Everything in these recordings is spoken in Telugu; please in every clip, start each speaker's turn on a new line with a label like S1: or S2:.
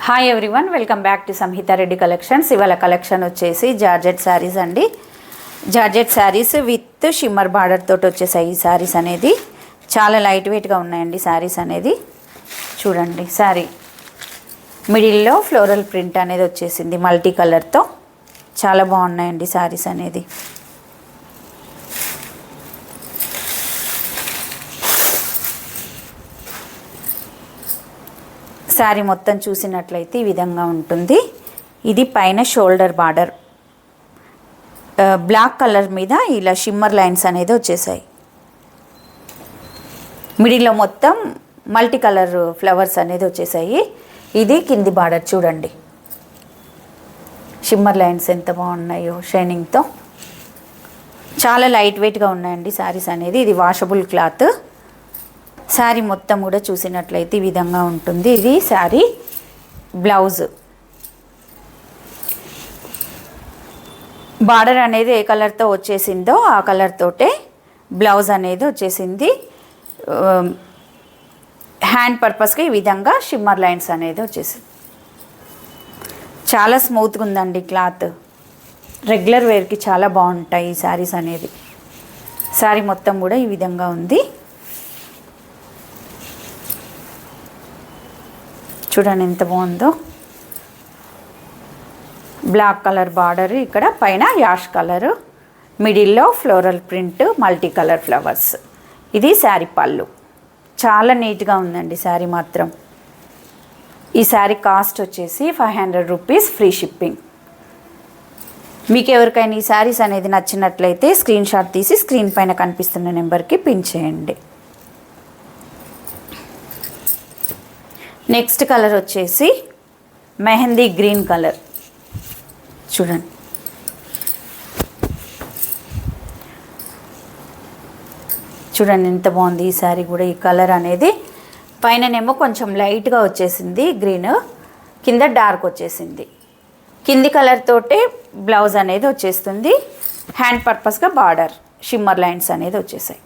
S1: Hi everyone, welcome back to Samhita Reddy collections. ఇవాళ కలెక్షన్ వచ్చేసి జార్జెట్ శారీస్ అండి. Georgette saris with shimmer border తోటి వచ్చేసాయి. ఈ శారీస్ అనేది చాలా లైట్ వెయిట్గా ఉన్నాయండి. శారీస్ అనేది చూడండి, శారీ మిడిల్లో ఫ్లోరల్ ప్రింట్ అనేది వచ్చేసింది మల్టీ కలర్తో. చాలా బాగున్నాయండి శారీస్ అనేది. శారీ మొత్తం చూసినట్లయితే ఈ విధంగా ఉంటుంది. ఇది పైన షోల్డర్ బార్డర్ బ్లాక్ కలర్ మీద ఇలా షిమ్మర్ లైన్స్ అనేది వచ్చేసాయి. మిడిల్లో మొత్తం మల్టీ కలర్ ఫ్లవర్స్ అనేది వచ్చేసాయి. ఇది కింది బార్డర్ చూడండి, షిమ్మర్ లైన్స్ ఎంత బాగున్నాయో షైనింగ్తో. చాలా లైట్ వెయిట్గా ఉన్నాయండి శారీస్ అనేది. ఇది వాషబుల్ క్లాత్. శారీ మొత్తం కూడా చూసినట్లయితే ఈ విధంగా ఉంటుంది. ఇది శారీ బ్లౌజ్. బార్డర్ అనేది ఏ కలర్తో వచ్చేసిందో ఆ కలర్ తోటే బ్లౌజ్ అనేది వచ్చేసింది. హ్యాండ్ పర్పస్కి ఈ విధంగా షిమ్మర్ లైన్స్ అనేది వచ్చేసింది. చాలా స్మూత్గా ఉందండి క్లాత్. రెగ్యులర్ వేర్కి చాలా బాగుంటాయి ఈ శారీస్ అనేది. శారీ మొత్తం కూడా ఈ విధంగా ఉంది. చూడండి ఎంత బాగుందో. బ్లాక్ కలర్ బార్డర్, ఇక్కడ పైన యాష్ కలరు, మిడిల్లో floral print, multi colour flowers. ఇది శారీ పళ్ళు. చాలా నీట్గా ఉందండి శారీ మాత్రం. ఈ శారీ కాస్ట్ వచ్చేసి 500 రూపీస్, ఫ్రీ షిప్పింగ్. మీకు ఎవరికైనా ఈ శారీస్ అనేది నచ్చినట్లయితే స్క్రీన్ షాట్ తీసి స్క్రీన్ పైన కనిపిస్తున్న నెంబర్కి పిన్ చేయండి. నెక్స్ట్ కలర్ వచ్చేసి మెహందీ గ్రీన్ కలర్. చూడండి, చూడండి ఎంత బాగుంది ఈ శారీ కూడా. ఈ కలర్ అనేది పైననేమో కొంచెం లైట్గా వచ్చేసింది గ్రీన్, కింద డార్క్ వచ్చేసింది. కింది కలర్ తోటే బ్లౌజ్ అనేది వచ్చేస్తుంది. హ్యాండ్ పర్పస్గా బార్డర్ షిమ్మర్ లైన్స్ అనేది వచ్చేసాయి.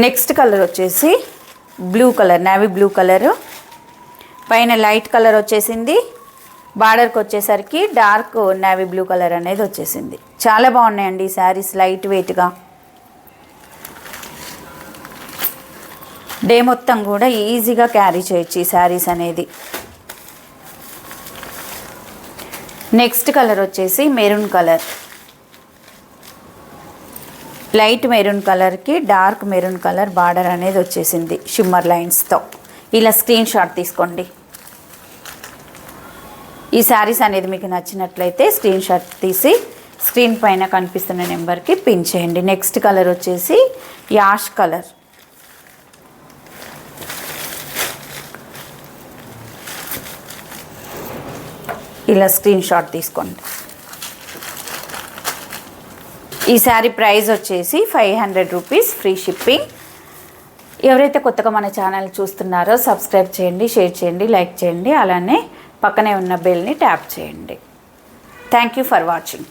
S1: నెక్స్ట్ కలర్ వచ్చేసి blue colour, navy blue colour. పైన లైట్ కలర్ వచ్చేసింది. బార్డర్కి వచ్చేసరికి డార్క్ నేవీ బ్లూ కలర్ అనేది వచ్చేసింది. చాలా బాగున్నాయండి ఈ శారీస్, లైట్ వెయిట్గా. డే మొత్తం కూడా ఈజీగా క్యారీ చేయొచ్చు ఈ శారీస్ అనేది. నెక్స్ట్ కలర్ వచ్చేసి మెరూన్ కలర్. లైట్ మెరూన్ కలర్కి డార్క్ మెరూన్ కలర్ బార్డర్ అనేది వచ్చేసింది షిమ్మర్ లైన్స్తో. ఇలా స్క్రీన్ షాట్ తీసుకోండి. ఈ శారీస్ అనేది మీకు నచ్చినట్లయితే స్క్రీన్ షాట్ తీసి స్క్రీన్ పైన కనిపిస్తున్న నెంబర్కి పిన్ చేయండి. నెక్స్ట్ కలర్ వచ్చేసి యాష్ కలర్. ఇలా స్క్రీన్ షాట్ తీసుకోండి. ఈ శారీ ప్రైస్ వచ్చేసి 500 రూపీస్, ఫ్రీ షిప్పింగ్. ఎవరైతే కొత్తగా మన ఛానల్ చూస్తున్నారో సబ్స్క్రైబ్ చేయండి, షేర్ చేయండి, లైక్ చేయండి. అలానే పక్కనే ఉన్న బెల్ని ట్యాప్ చేయండి. Thank you for watching.